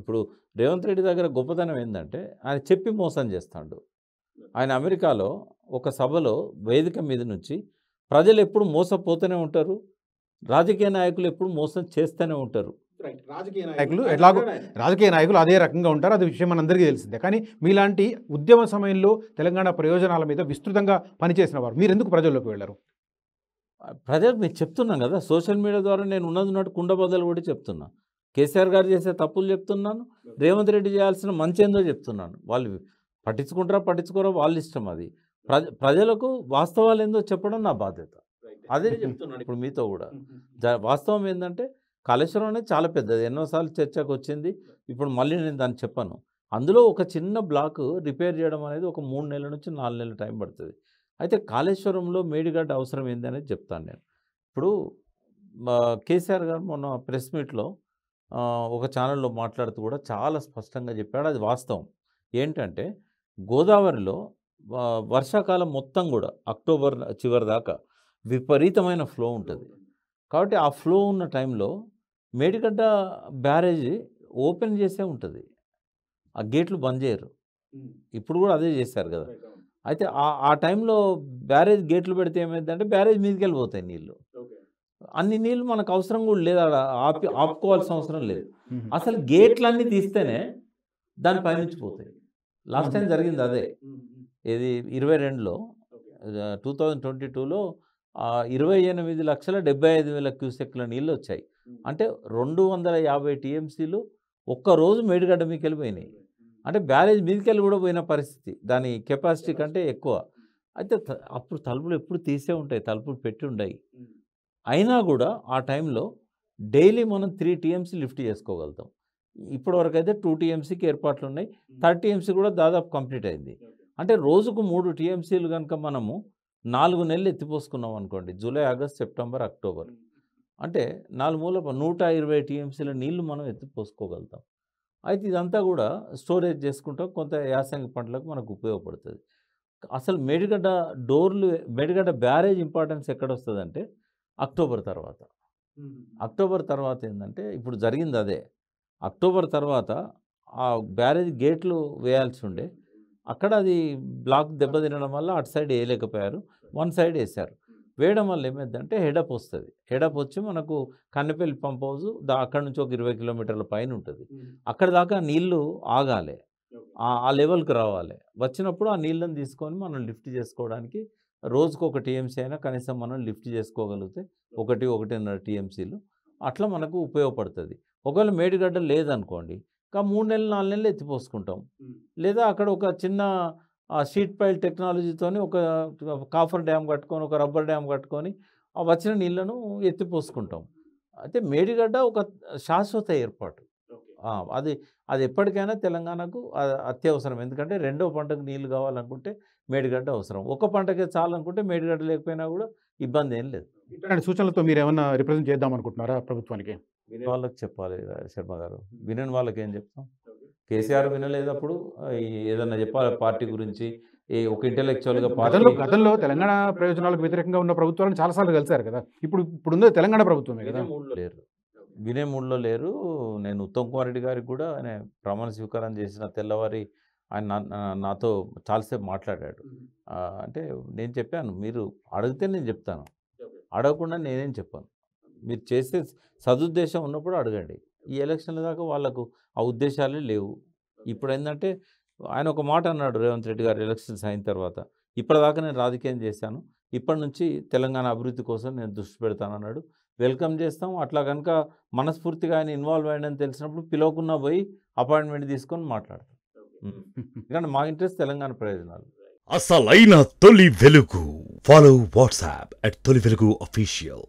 ఇప్పుడు రేవంత్ రెడ్డి దగ్గర గొప్పతనం ఏందంటే ఆయన చెప్పి మోసం చేస్తాడు. ఆయన అమెరికాలో ఒక సభలో వేదిక మీద నుంచి ప్రజలు ఎప్పుడు మోసపోతూనే ఉంటారు. రాజకీయ నాయకులు ఎప్పుడు మోసం చేస్తూనే ఉంటారు. రాజకీయ నాయకులు అదే రకంగా ఉంటారు. అది విషయం మనందరికీ తెలిసిందే. కానీ మీలాంటి ఉద్యమ సమయంలో తెలంగాణ ప్రయోజనాల మీద విస్తృతంగా పనిచేసిన వారు మీరెందుకు ప్రజల్లోకి వెళ్ళారు? ప్రజలకు మీరు చెప్తున్నాం కదా, సోషల్ మీడియా ద్వారా నేను ఉన్నది కుండ బద్దలు కూడా చెప్తున్నా. కేసీఆర్ గారు చేసే తప్పులు చెప్తున్నాను, రేవంత్ రెడ్డి చేయాల్సిన మంచి ఏందో చెప్తున్నాను. వాళ్ళు పట్టించుకుంటారా పట్టించుకోరా వాళ్ళ ఇష్టం. అది ప్రజలకు వాస్తవాలు ఏందో చెప్పడం నా బాధ్యత. అదే చెప్తున్నాను ఇప్పుడు మీతో కూడా. వాస్తవం ఏంటంటే కాళేశ్వరం అనేది చాలా పెద్దది, ఎన్నోసార్లు చర్చకు వచ్చింది. ఇప్పుడు మళ్ళీ నేను దాన్ని చెప్పను. అందులో ఒక చిన్న బ్లాక్ రిపేర్ చేయడం అనేది ఒక 3 నెలల నుంచి 4 నెలల టైం పడుతుంది. అయితే కాళేశ్వరంలో మేడిగడ్డ అవసరం ఏంది అనేది చెప్తాను నేను. ఇప్పుడు కేసీఆర్ గారు మొన్న ప్రెస్ మీట్లో ఒక ఛానల్లో మాట్లాడుతూ కూడా చాలా స్పష్టంగా చెప్పాడు. అది వాస్తవం. ఏంటంటే గోదావరిలో వర్షాకాలం మొత్తం కూడా అక్టోబర్ చివరి దాకా విపరీతమైన ఫ్లో ఉంటుంది. కాబట్టి ఆ ఫ్లో ఉన్న టైంలో మేడిగడ్డ బ్యారేజీ ఓపెన్ చేసే ఉంటుంది, ఆ గేట్లు బంద్ చేయరు. ఇప్పుడు కూడా అదే చేశారు కదా. అయితే ఆ టైంలో బ్యారేజ్ గేట్లు పెడితే ఏమైందంటే బ్యారేజ్ మీదకి వెళ్ళిపోతాయి నీళ్ళు. అన్ని నీళ్ళు మనకు అవసరం కూడా లేదు, ఆపుకోవాల్సిన అవసరం లేదు. అసలు గేట్లన్నీ తీస్తేనే దాని పైనుంచి పోతాయి. లాస్ట్ టైం జరిగింది అదే. ఇది 22లో 2022లో 28,75,000 క్యూసెక్ల నీళ్ళు వచ్చాయి. అంటే 250 టీఎంసీలు ఒక్కరోజు మేడిగడ్డ మీదకి వెళ్ళిపోయినాయి. అంటే బ్యారేజ్ మీదకెళ్ళి కూడా పోయిన పరిస్థితి, దాని కెపాసిటీ కంటే ఎక్కువ. అయితే అప్పుడు తలుపులు ఎప్పుడు తీసే ఉంటాయి, తలుపులు పెట్టి ఉన్నాయి. అయినా కూడా ఆ టైంలో డైలీ మనం 3 టీఎంసీ లిఫ్ట్ చేసుకోగలుగుతాం. ఇప్పటివరకు అయితే 2 టీఎంసీకి ఏర్పాట్లు ఉన్నాయి. 3 టీఎంసీ కూడా దాదాపు కంప్లీట్ అయింది. అంటే రోజుకు 3 టీఎంసీలు కనుక మనము 4 నెలలు ఎత్తిపోసుకున్నాం అనుకోండి, జూలై, ఆగస్ట్, సెప్టెంబర్, అక్టోబర్, అంటే 4 మూల 120 టీఎంసీల నీళ్లు మనం ఎత్తిపోసుకోగలుగుతాం. అయితే ఇదంతా కూడా స్టోరేజ్ చేసుకుంటాం, కొంత యాసంగి పంటలకు మనకు ఉపయోగపడుతుంది. అసలు మేడిగడ్డ బ్యారేజ్ ఇంపార్టెన్స్ ఎక్కడొస్తుందంటే అక్టోబర్ తర్వాత. అక్టోబర్ తర్వాత ఏంటంటే ఇప్పుడు జరిగింది అదే. అక్టోబర్ తర్వాత ఆ బ్యారేజ్ గేట్లు వేయాల్సి ఉండే, అక్కడ అది బ్లాక్ దెబ్బతినడం వల్ల అటు సైడ్ వేయలేకపోయారు, వన్ సైడ్ వేశారు. వేయడం వల్ల ఏమైందంటే హెడప్ వస్తుంది. హెడప్ వచ్చి మనకు కన్నెపల్లి పంప్ హౌస్ అక్కడ నుంచి ఒక 20 కిలోమీటర్ల పైన ఉంటుంది. అక్కడ దాకా నీళ్లు ఆగాలి, ఆ లెవెల్కి రావాలి. వచ్చినప్పుడు ఆ నీళ్ళని తీసుకొని మనం లిఫ్ట్ చేసుకోవడానికి రోజుకు 1 టీఎంసీ అయినా కనీసం మనం లిఫ్ట్ చేసుకోగలిగితే 1-1.5 టీఎంసీలు అట్లా మనకు ఉపయోగపడుతుంది. ఒకవేళ మేడిగడ్డ లేదనుకోండి, 3 నెలలు 4 నెలలు ఎత్తిపోసుకుంటాం. లేదా అక్కడ ఒక చిన్న షీట్ పైల్ టెక్నాలజీతోని ఒక కాఫర్ డ్యామ్ కట్టుకొని, ఒక రబ్బర్ డ్యామ్ కట్టుకొని ఆ వచ్చిన నీళ్లను ఎత్తిపోసుకుంటాం. అయితే మేడిగడ్డ ఒక శాశ్వత ఏర్పాటు. అది ఎప్పటికైనా తెలంగాణకు అత్యవసరం. ఎందుకంటే రెండో పంటకు నీళ్లు కావాలనుకుంటే మేడిగడ్డ అవసరం. ఒక పంటకే చాలనుకుంటే మేడిగడ్డ లేకపోయినా కూడా ఇబ్బంది ఏం లేదు. ఇట్లాంటి సూచనలతో మీరు ఏమైనా రిప్రజెంట్ చేద్దాం అనుకుంటున్నారా ప్రభుత్వానికి? వినే వాళ్ళకి చెప్పాలి శర్మ గారు, వినని వాళ్ళకి ఏం చెప్తాం? కేసీఆర్ వినలేదప్పుడు ఏదన్నా చెప్పాలి పార్టీ గురించి. ఒక ఇంటెలెక్చువల్గా గతంలో తెలంగాణ ప్రయోజనాలకు వ్యతిరేకంగా ఉన్న ప్రభుత్వాలను చాలాసార్లు కలిశారు కదా. ఇప్పుడున్న తెలంగాణ ప్రభుత్వమే కదా. లేరు, వినే మూడ్లో లేరు. నేను ఉత్తమ్ కుమార్ రెడ్డి గారికి కూడా ఆయన ప్రమాణ స్వీకారం చేసిన తెల్లవారి ఆయన నాతో చాలాసేపు మాట్లాడాడు. అంటే నేను చెప్పాను, మీరు అడిగితే నేను చెప్తాను, అడగకుండా నేనేం చెప్పాను. మీరు చేసే సదుద్దేశం ఉన్నప్పుడు అడగండి. ఈ ఎలక్షన్ల దాకా వాళ్ళకు ఆ ఉద్దేశాలే లేవు. ఇప్పుడు ఏంటంటే ఆయన ఒక మాట అన్నాడు, రేవంత్ రెడ్డి గారు ఎలక్షన్స్ అయిన తర్వాత, ఇప్పటిదాకా నేను రాజకీయం చేశాను, ఇప్పటి నుంచి తెలంగాణ అభివృద్ధి కోసం నేను దృష్టి పెడతానన్నాడు. వెల్కమ్ చేస్తాం. అట్లా కనుక మనస్ఫూర్తిగా ఆయన ఇన్వాల్వ్ అయ్యాడని తెలిసినప్పుడు పిలవకున్నా పోయి అపాయింట్మెంట్ తీసుకొని మాట్లాడతాం. ఎందుకంటే మా ఇంట్రెస్ట్ తెలంగాణ ప్రయోజనాలు. అసలైన తొలి వెలుగు. ఫాలో వాట్సాప్ @తొలి వెలుగు official.